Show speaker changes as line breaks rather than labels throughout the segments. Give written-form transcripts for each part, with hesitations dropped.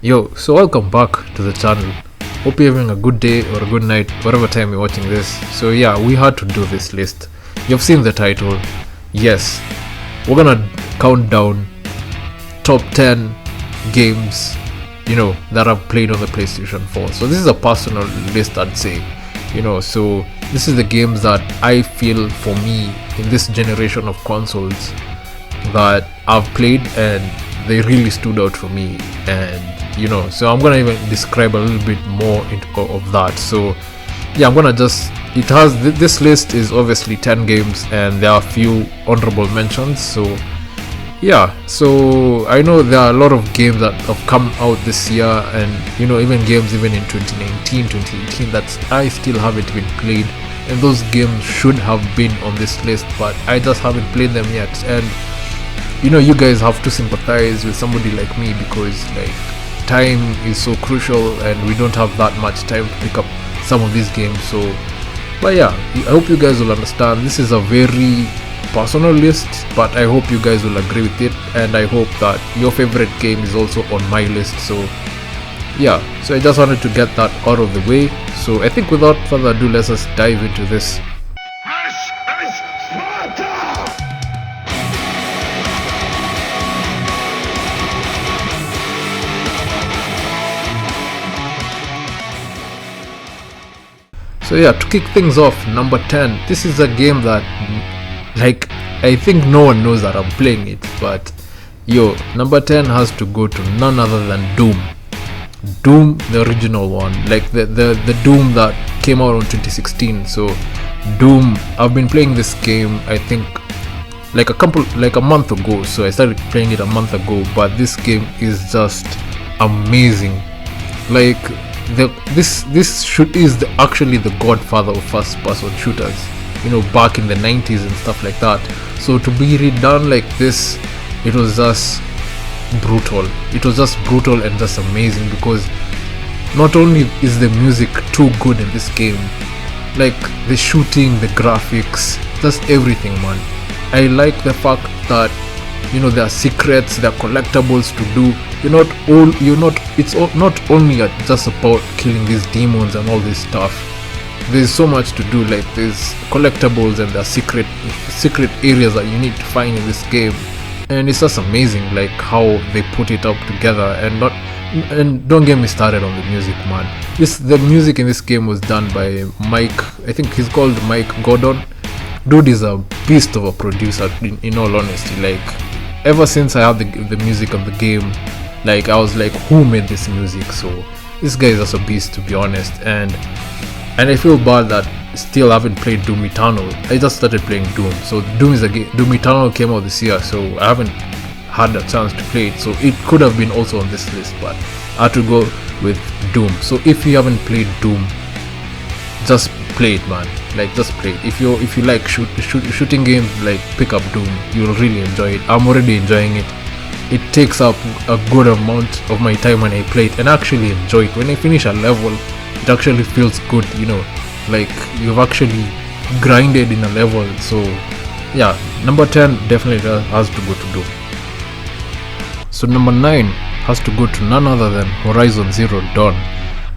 Yo, so welcome back to the channel. Hope you're having a good day or a good night, whatever time you're watching this. So yeah, we had to do this list. You've seen the title. Yes, we're gonna count down top 10 games, that I've played on the PlayStation 4. So this is a personal list, I'd say. So this is the games that I feel for me in this generation of consoles that I've played and they really stood out for me. And so I'm gonna even describe a little bit more of that. So yeah, I'm gonna this list is obviously 10 games and there are a few honorable mentions. So yeah, so I know there are a lot of games that have come out this year, and even games even in 2019 2018 that I still haven't even played, and those games should have been on this list, but I just haven't played them yet. And you guys have to sympathize with somebody like me, because time is so crucial and we don't have that much time to pick up some of these games. But yeah, I hope you guys will understand. This is a very personal list, but I hope you guys will agree with it, and I hope that your favorite game is also on my list. So yeah, so I just wanted to get that out of the way. So I think without further ado, let's just dive into this. So yeah, to kick things off, number 10. This is a game that I think no one knows that I'm playing it, but number 10 has to go to none other than Doom, the original one, the Doom that came out in 2016. So Doom, I've been playing this game I think a month ago. So I started playing it a month ago, but this game is just amazing. Actually the godfather of first person shooters, back in the 90s and stuff like that. So to be redone like this, it was just brutal and just amazing, because not only is the music too good in this game, the shooting, the graphics, just everything, man. I like the fact that there are secrets, there are collectibles to do. It's not only just about killing these demons and all this stuff. There's so much to do. There's collectibles and there are secret areas that you need to find in this game, and it's just amazing how they put it up together. And don't get me started on the music, man. The music in this game was done by Mike. I think he's called Mike Gordon. Dude is a beast of a producer, in all honesty. Ever since I had the music of the game, I was like, who made this music? So this guy is just a beast, to be honest. And I feel bad that still haven't played Doom Eternal. I just started playing Doom. So Doom Eternal came out this year, so I haven't had a chance to play it. So it could have been also on this list, but I had to go with Doom. So if you haven't played Doom, just play it, man. Just play it. If you like shooting games, pick up Doom. You'll really enjoy it. I'm already enjoying it. It takes up a good amount of my time when I play it, and I actually enjoy it. When I finish a level, it actually feels good, you've actually grinded in a level. So yeah, number 10 definitely has to go to Doom. So number 9 has to go to none other than Horizon Zero Dawn.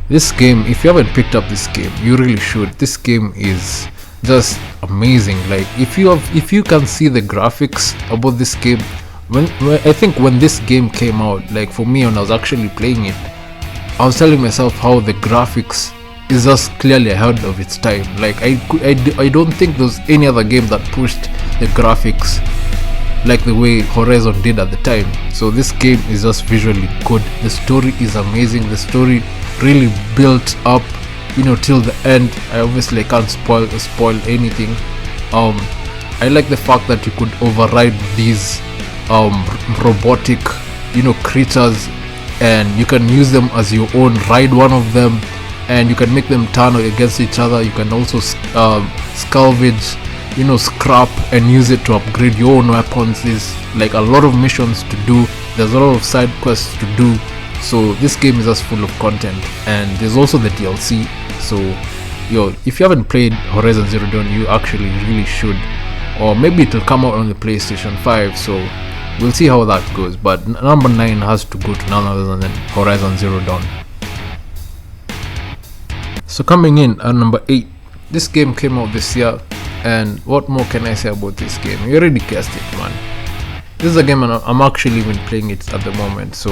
This game, if you haven't picked up this game, you really should. This game is just amazing. If you can see the graphics about this game, I think when this game came out, for me, when I was actually playing it, I was telling myself how the graphics is just clearly ahead of its time. I don't think there's any other game that pushed the graphics the way Horizon did at the time. So this game is just visually good. The story is amazing. The story really built up, till the end. I obviously can't spoil anything. I like the fact that you could override these robotic creatures, and you can use them as your own. Ride one of them and you can make them turn against each other. You can also salvage, scrap, and use it to upgrade your own weapons. There's a lot of missions to do. There's a lot of side quests to do. So this game is just full of content, and there's also the DLC. So if you haven't played Horizon Zero Dawn, you actually really should. Or maybe it'll come out on the PlayStation 5. So we'll see how that goes. But number 9 has to go to none other than Horizon Zero Dawn. So coming in at number 8, this game came out this year, and what more can I say about this game? You already guessed it, man. This is a game I'm actually even playing it at the moment. So,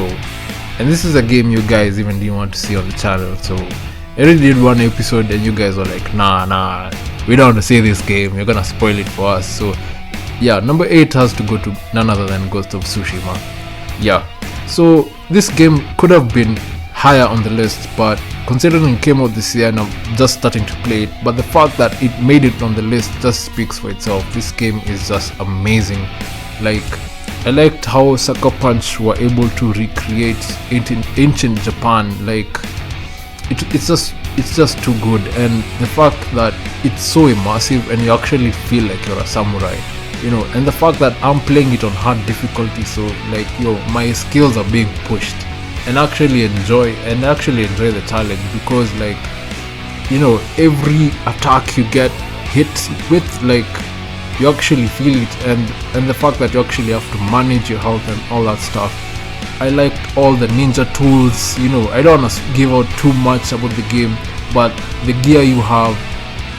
and this is a game you guys even didn't want to see on the channel. So I already did one episode and you guys were like, nah, we don't want to see this game, you're gonna spoil it for us. So yeah, number 8 has to go to none other than Ghost of Tsushima. Yeah, so this game could have been higher on the list, but considering it came out this year and I'm just starting to play it, but the fact that it made it on the list just speaks for itself. This game is just amazing. Like, I liked how Sucker Punch were able to recreate ancient Japan. Like, it's just too good, and the fact that it's so immersive and you actually feel like you're a samurai, you know, and the fact that I'm playing it on hard difficulty, so like, my skills are being pushed, and actually enjoy the challenge, because like, you know, every attack you get hit with, like, you actually feel it, and the fact that you actually have to manage your health and all that stuff. I liked all the ninja tools, you know. I don't want to give out too much about the game, but the gear you have,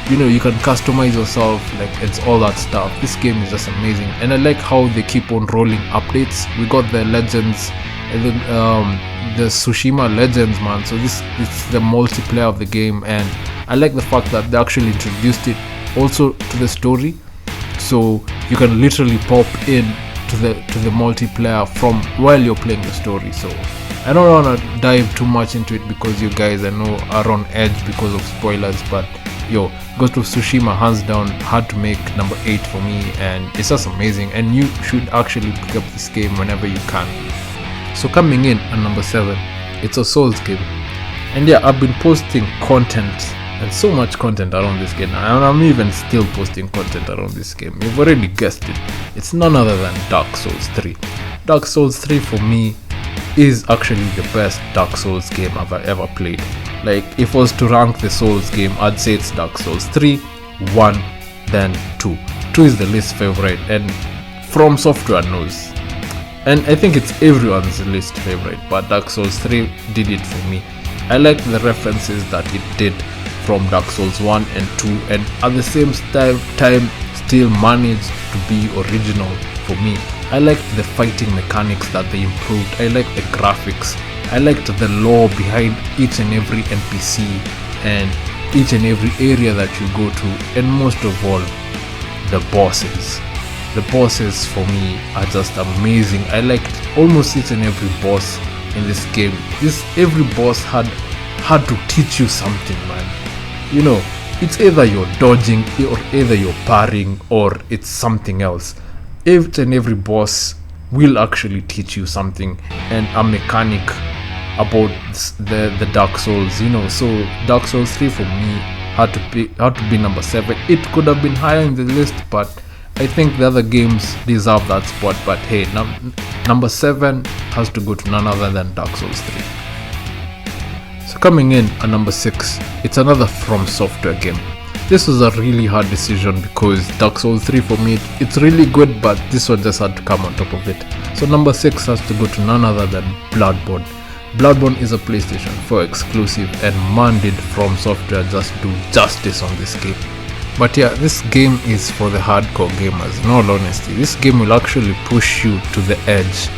you know, you can customize yourself, like, it's all that stuff. This game is just amazing, and I like how they keep on rolling updates. We got the Legends, the Tsushima Legends, man. So it's the multiplayer of the game, and I like the fact that they actually introduced it also to the story, so you can literally pop in to the multiplayer from while you're playing the story. So I don't want to dive too much into it because you guys, I know, are on edge because of spoilers, but yo, Ghost of Tsushima hands down had to make number 8 for me, and it's just amazing, and you should actually pick up this game whenever you can. So coming in at number 7, it's a Souls game, and yeah, I've been posting content, and so much content around this game, and I'm even still posting content around this game. You've already guessed it, it's none other than Dark Souls 3. Dark Souls 3 for me is actually the best Dark Souls game I've ever played. Like, if I was to rank the Souls game, I'd say it's Dark Souls 3, 1, then 2. 2 is the least favorite, and From Software knows, and I think it's everyone's least favorite, but Dark Souls 3 did it for me. I like the references that it did from Dark Souls 1 and 2, and at the same time still managed to be original for me. I liked the fighting mechanics that they improved. I liked the graphics. I liked the lore behind each and every NPC and each and every area that you go to, and most of all, the bosses. The bosses for me are just amazing. I liked almost each and every boss in this game. Every boss had to teach you something, man. You know, it's either you're dodging or either you're parrying or it's something else. Each and every boss will actually teach you something and a mechanic about the Dark Souls, you know. So Dark Souls 3 for me had to be number 7. It could have been higher in the list, but I think the other games deserve that spot. But hey, number 7 has to go to none other than Dark Souls 3. So coming in at number 6, it's another From Software game. This was a really hard decision because Dark Souls 3 for me, it's really good, but this one just had to come on top of it. So number 6 has to go to none other than Bloodborne. Bloodborne is a PlayStation 4 exclusive, and man, did From Software just do justice on this game. But yeah, this game is for the hardcore gamers. In all honesty, this game will actually push you to the edge,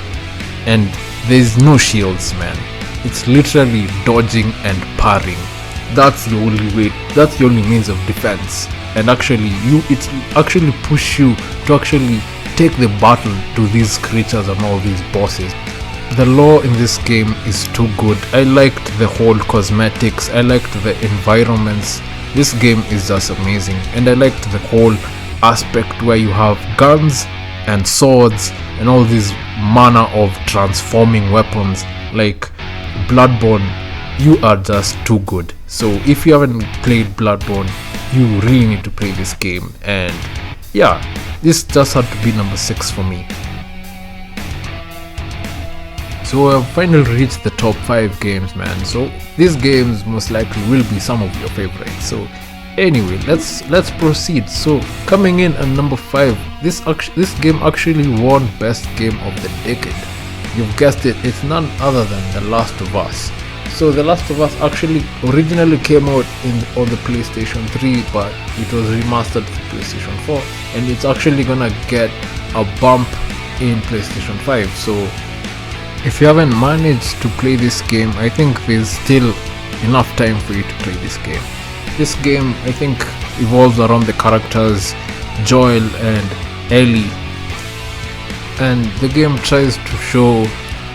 and there's no shields, man. It's literally dodging and parrying. That's the only way, that's the only means of defense. And actually, it actually push you to actually take the battle to these creatures and all these bosses. The lore in this game is too good. I liked the whole cosmetics, I liked the environments. This game is just amazing, and I liked the whole aspect where you have guns and swords and all these manner of transforming weapons. Like Bloodborne, you are just too good. So if you haven't played Bloodborne, you really need to play this game. And yeah, this just had to be number 6 for me. So I've finally reached the top 5 games, man. So these games most likely will be some of your favorites. So Anyway, let's proceed. So coming in at number 5, this game actually won best game of the decade. You've guessed it, it's none other than The Last of Us. So The Last of Us actually originally came out on the PlayStation 3, but it was remastered for PlayStation 4, and it's actually gonna get a bump in PlayStation 5. So if you haven't managed to play this game, I think there's still enough time for you to play this game. This game, I think, evolves around the characters Joel and Ellie, and the game tries to show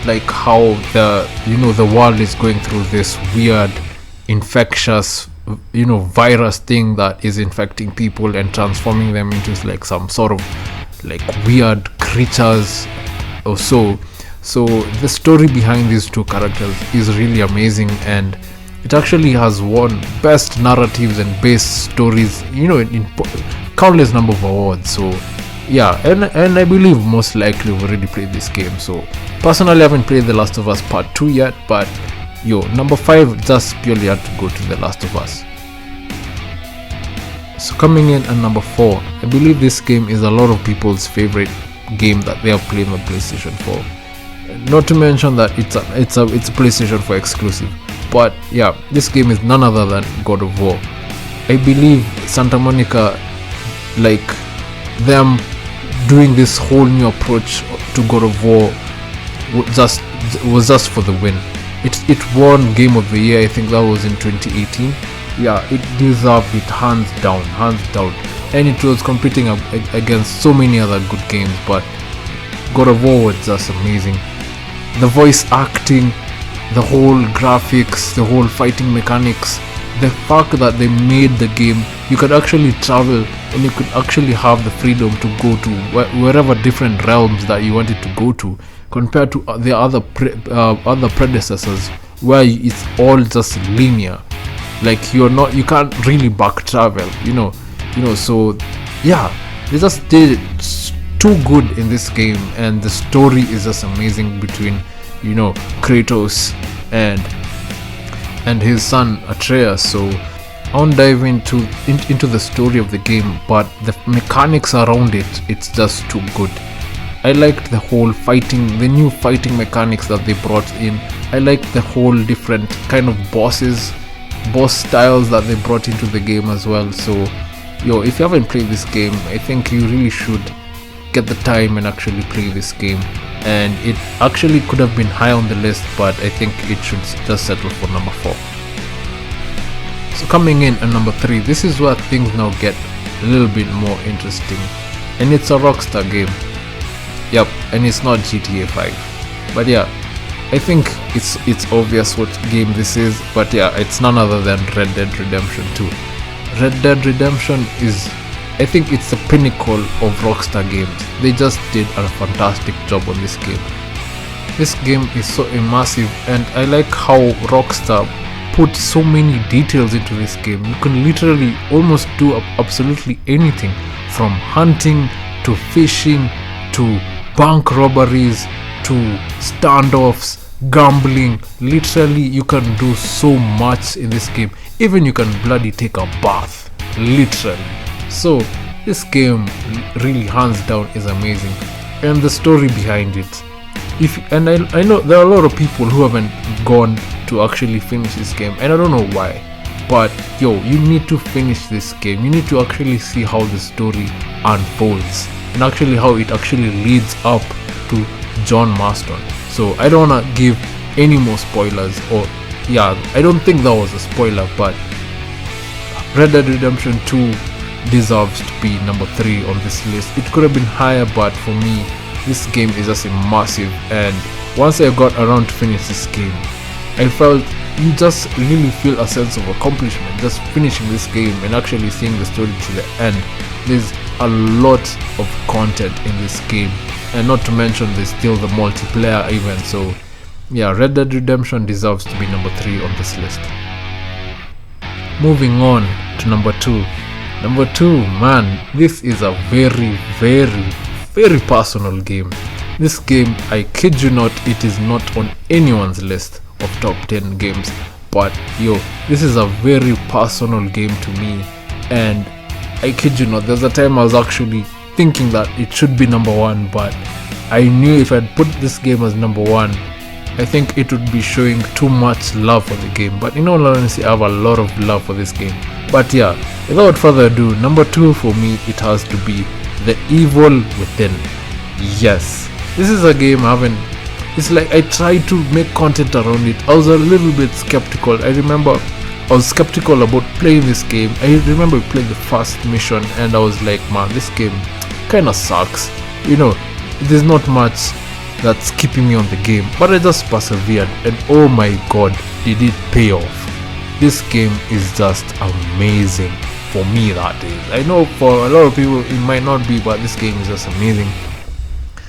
like how the world is going through this weird infectious virus thing that is infecting people and transforming them into like some sort of like weird creatures or so. So the story behind these two characters is really amazing, and it actually has won best narratives and best stories, in countless number of awards. So yeah, and I believe most likely we've already played this game. So personally, I haven't played The Last of Us Part 2 yet, but number 5 just purely had to go to The Last of Us. So coming in at number 4, I believe this game is a lot of people's favorite game that they have played on PlayStation 4. Not to mention that it's a PlayStation 4 exclusive. But yeah, this game is none other than God of War. I believe Santa Monica, like them doing this whole new approach to God of War, was just for the win. It won Game of the Year. I think that was in 2018. Yeah, it deserved it hands down, and it was competing against so many other good games. But God of War was just amazing. The voice acting, the whole graphics, the whole fighting mechanics, the fact that they made the game, you could actually travel and you could actually have the freedom to go to wherever different realms that you wanted to go to, compared to the other predecessors where it's all just linear. Like you can't really back travel, so yeah, they just did it too good in this game, and the story is just amazing between Kratos and his son Atreus. So I won't dive into the story of the game, but the mechanics around it's just too good. I liked the whole the new fighting mechanics that they brought in. I liked the whole different kind of boss styles that they brought into the game as well. So if you haven't played this game, I think you really should get the time and actually play this game. And it actually could have been high on the list, but I think it should just settle for number 4. So coming in at number 3, this is where things now get a little bit more interesting, and it's a Rockstar game. Yep, and it's not GTA 5. But yeah, I think it's obvious what game this is, but yeah, it's none other than Red Dead Redemption 2. Red Dead Redemption is, I think it's the pinnacle of Rockstar games. They just did a fantastic job on this game. This game is so immersive, and I like how Rockstar put so many details into this game. You can literally almost do absolutely anything, from hunting to fishing to bank robberies to standoffs, gambling. Literally, you can do so much in this game. Even you can bloody take a bath, literally. So this game really hands down is amazing, and the story behind it. I know there are a lot of people who haven't gone to actually finish this game, and I don't know why, but you need to finish this game. You need to actually see how the story unfolds and actually how it actually leads up to John Marston. So I don't wanna give any more spoilers, or I don't think that was a spoiler, but Red Dead Redemption 2 deserves to be number 3 on this list. It could have been higher, but for me, this game is just immersive, and once I got around to finish this game, I felt you just really feel a sense of accomplishment just finishing this game and actually seeing the story to the end. There's a lot of content in this game, and not to mention there's still the multiplayer even. So yeah, Red Dead Redemption deserves to be number 3 on this list. Moving on to number 2. Number 2, man, this is a very, very, very personal game. This game, I kid you not, it is not on anyone's list of top 10 games, but this is a very personal game to me, and I kid you not, there's a time I was actually thinking that it should be number 1, but I knew if I'd put this game as number 1, I think it would be showing too much love for the game. But in all honesty, I have a lot of love for this game. But yeah, without further ado, number 2 for me, it has to be The Evil Within. Yes, this is a game it's like I tried to make content around it. I was a little bit skeptical. I remember I was skeptical about playing this game. I remember playing the first mission and I was like, man, this game kinda sucks. There's not much that's keeping me on the game, but I just persevered, and oh my god, did it pay off. This game is just amazing for me, that is. I know for a lot of people it might not be, but this game is just amazing.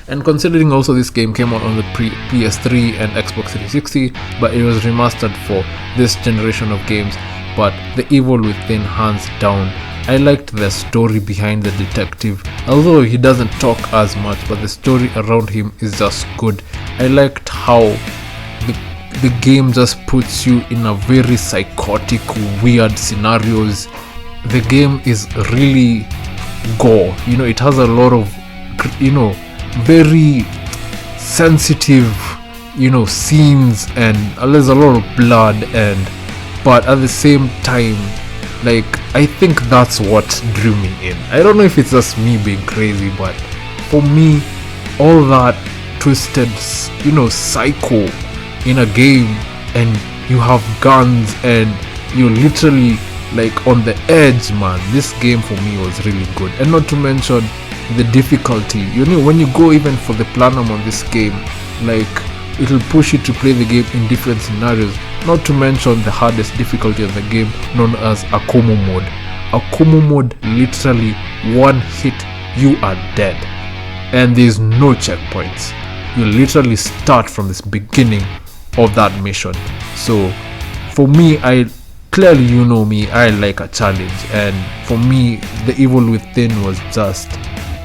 And considering also this game came out on the PS3 and Xbox 360, but it was remastered for this generation of games. But The Evil Within, hands down. I liked the story behind the detective, although he doesn't talk as much, but the story around him is just good. I liked how the game just puts you in a very psychotic, weird scenarios. The game is really gore. It has a lot of, very sensitive, scenes, and there's a lot of blood, but at the same time, like, I think that's what drew me in. I don't know if it's just me being crazy, but for me, all that twisted, psycho in a game, and you have guns, and you're literally like on the edge, man. This game for me was really good. And not to mention the difficulty. When you go even for the platinum on this game, like, it'll push you to play the game in different scenarios. Not to mention the hardest difficulty of the game, known as Akumu mode. Akumu mode, literally one hit, you are dead, and there's no checkpoints. You literally start from this beginning of that mission. So for me, clearly, me, I like a challenge, and for me, The Evil Within was just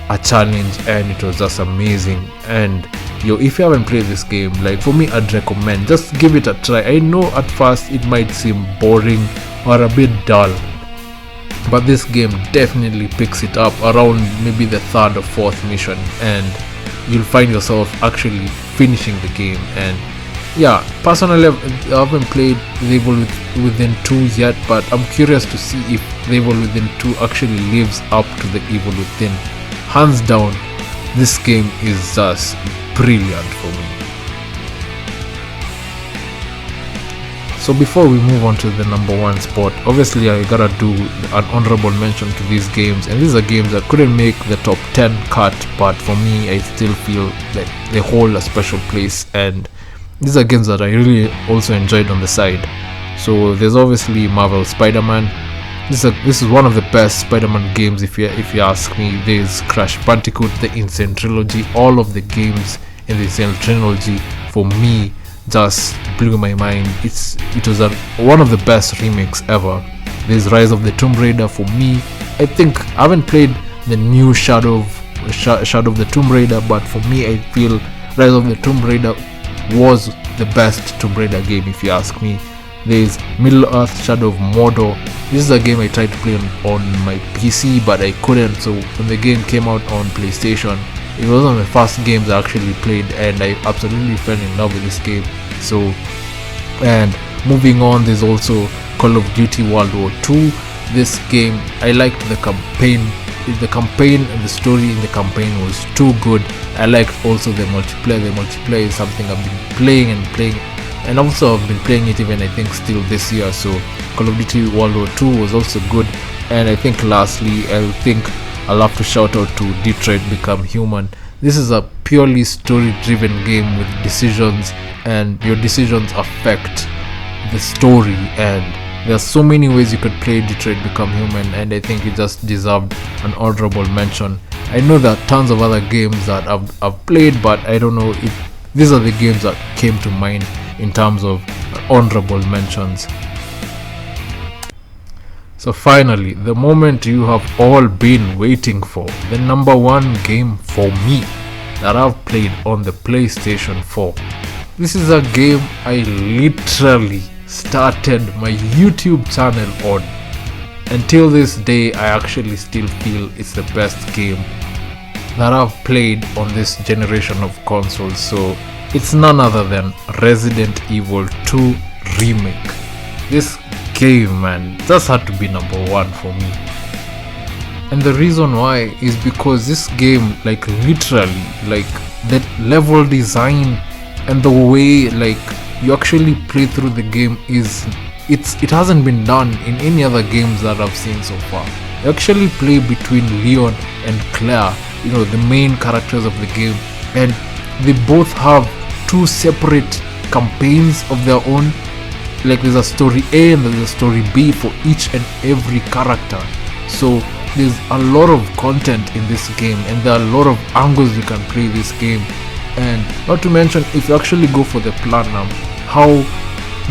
a challenge, and it was just amazing. And if you haven't played this game, like, for me, I'd recommend just give it a try. I know at first it might seem boring or a bit dull, but this game definitely picks it up around maybe the 3rd or 4th mission, and you'll find yourself actually finishing the game. And yeah, personally, I haven't played The Evil Within 2 yet, but I'm curious to see if The Evil Within 2 actually lives up to The Evil Within. Hands down, this game is just brilliant for me. So before we move on to the number 1 spot, obviously I gotta do an honorable mention to these games, and these are games that couldn't make the top 10 cut, but for me, I still feel that they hold a special place, and these are games that I really also enjoyed on the side. So there's obviously Marvel Spider-Man. This is one of the best Spider-Man games, if you ask me. There's Crash Bandicoot, the Insane Trilogy. All of the games in the Insane Trilogy, for me, just blew my mind. It was one of the best remakes ever. There's Rise of the Tomb Raider. For me, I think I haven't played the new Shadow of the Tomb Raider, but for me, I feel Rise of the Tomb Raider was the best Tomb Raider game, if you ask me. There's Middle-earth: Shadow of Mordor. This is a game I tried to play on my PC, but I couldn't. So when the game came out on PlayStation, it was one of the first games I actually played, and I absolutely fell in love with this game. So, and moving on, there's also Call of Duty World War II. This game, I liked the campaign. The campaign and the story in the campaign was too good. I liked also the multiplayer. The multiplayer is something I've been playing, and also I've been playing it even, I think, still this year. So Call of Duty World War II was also good. And I think lastly, I'll have to shout out to Detroit Become Human. This is a purely story-driven game with decisions, and your decisions affect the story, and there's so many ways you could play Detroit Become Human, and I think it just deserved an honorable mention. I know there are tons of other games that I've played, but I don't know if these are the games that came to mind in terms of honorable mentions. So finally, the moment you have all been waiting for, the number 1 game for me that I've played on the PlayStation 4. This is a game I literally started my YouTube channel on. until this day I actually still feel it's the best game that I've played on this generation of consoles. So it's none other than Resident Evil 2 Remake. This game, man, just had to be number one for me. And the reason why is because this game, like, literally, like, the level design and the way, like, you actually play through the game it hasn't been done in any other games that I've seen so far. You actually play between Leon and Claire, you know, the main characters of the game, and they both have two separate campaigns of their own. Like, there's a story A and there's a story B for each and every character. So there's a lot of content in this game, and there are a lot of angles you can play this game. And not to mention, if you actually go for the platinum, how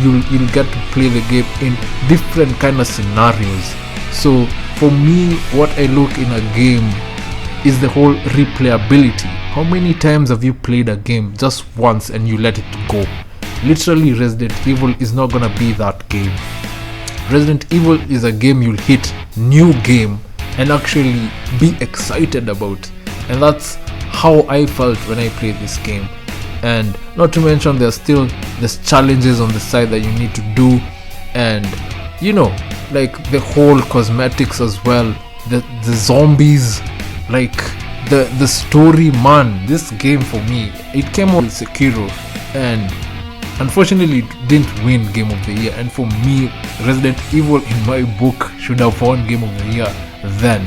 you'll get to play the game in different kind of scenarios. So for me, what I look in a game is the whole replayability. How many times have you played a game just once and you let it go? Literally, Resident Evil is not gonna be that game. Resident Evil is a game you'll hit new game and actually be excited about, and that's how I felt when I played this game. And not to mention, there's challenges on the side that you need to do, and you know, like the whole cosmetics as well, the zombies, like the story, man. This game, for me, it came out with Sekiro, and unfortunately it didn't win Game of the Year. And for me, Resident Evil in my book should have won Game of the Year then.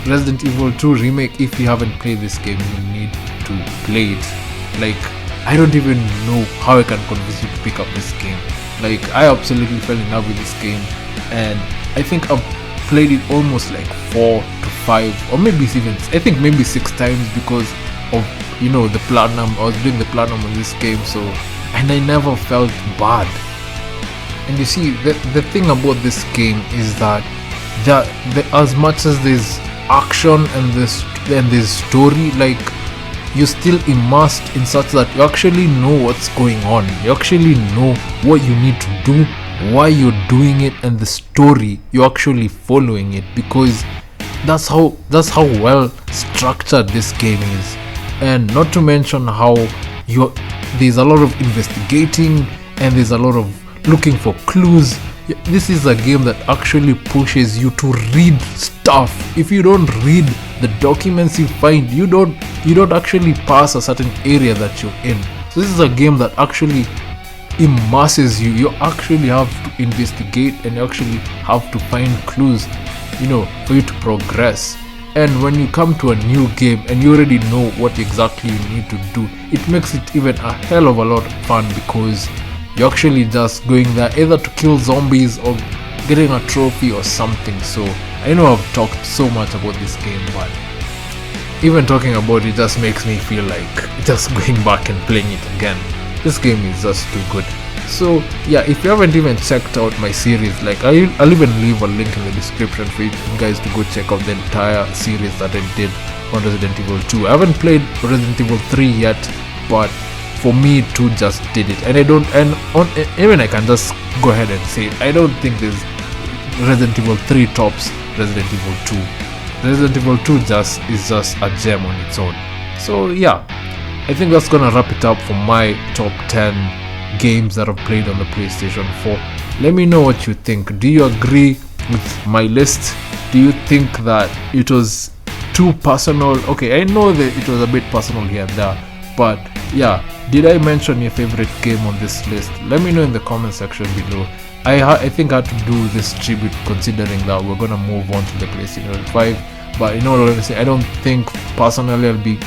Resident Evil 2 Remake, if you haven't played this game, you need to play it. Like, I don't even know how I can convince you to pick up this game. Like, I absolutely fell in love with this game, and I think I've played it almost like 4 to 5, or maybe even, I think maybe 6 times, because of, you know, the platinum. I was doing the platinum on this game, so, and I never felt bad. And you see, the thing about this game is that as much as there's action and there's story, like, you're still immersed in such that you actually know what's going on. You actually know what you need to do, why you're doing it, and the story, you're actually following it, because that's how well structured this game is. And not to mention how there's a lot of investigating, and there's a lot of looking for clues. This is a game that actually pushes you to read stuff. If you don't read the documents you find, you don't actually pass a certain area that you're in. So this is a game that actually immerses you. You actually have to investigate, and you actually have to find clues, you know, for you to progress. And when you come to a new game and you already know what exactly you need to do, it makes it even a hell of a lot of fun, because you're actually just going there either to kill zombies or getting a trophy or something. So I know I've talked so much about this game, but even talking about it just makes me feel like just going back and playing it again. This game is just too good. So yeah, if you haven't even checked out my series, like I'll even leave a link in the description for you guys to go check out the entire series that I did on Resident Evil 2. I haven't played Resident Evil 3 yet, but for me 2 just did it. And even I can just go ahead and say it, I don't think there's Resident Evil 3 tops Resident Evil 2. Resident Evil 2 is just a gem on its own. So yeah, I think that's gonna wrap it up for my top 10 games that I've played on the PlayStation 4. Let me know what you think. Do you agree with my list? Do you think that it was too personal? Okay, I know that it was a bit personal here and there, but yeah, did I mention your favorite game on this list? Let me know in the comment section below. I think I had to do this tribute, considering that we're gonna move on to the PlayStation 5. But in all honesty, I don't think personally I'll be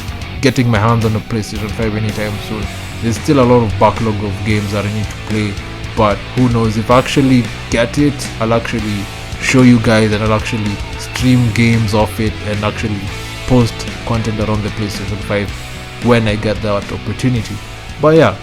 getting my hands on the PlayStation 5 anytime soon. There's still a lot of backlog of games that I need to play, but who knows, if I actually get it, I'll actually show you guys, and I'll actually stream games off it and actually post content around the PlayStation 5 when I get that opportunity. But yeah,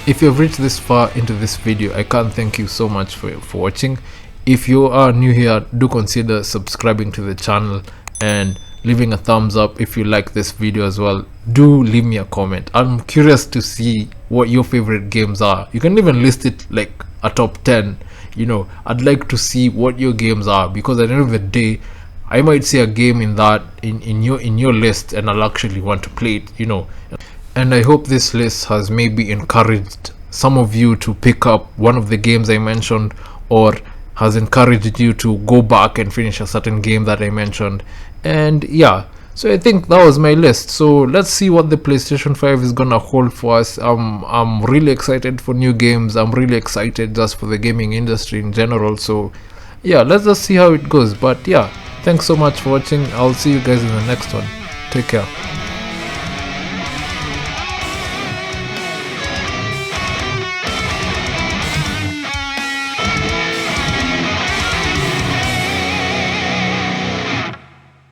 if you've reached this far into this video, I can't thank you so much for watching. If you are new here, do consider subscribing to the channel and leaving a thumbs up if you like this video as well. Do leave me a comment. I'm curious to see what your favorite games are. You can even list it like a top 10. I'd like to see what your games are, because at the end of the day, I might see a game in that in your list and I'll actually want to play it. And I hope this list has maybe encouraged some of you to pick up one of the games I mentioned, or has encouraged you to go back and finish a certain game that I mentioned. And yeah, so I think that was my list. So let's see what the PlayStation 5 is gonna hold for us. I'm really excited for new games. I'm really excited just for the gaming industry in general. So yeah, let's just see how it goes. But yeah, thanks so much for watching. I'll see you guys in the next one. Take care.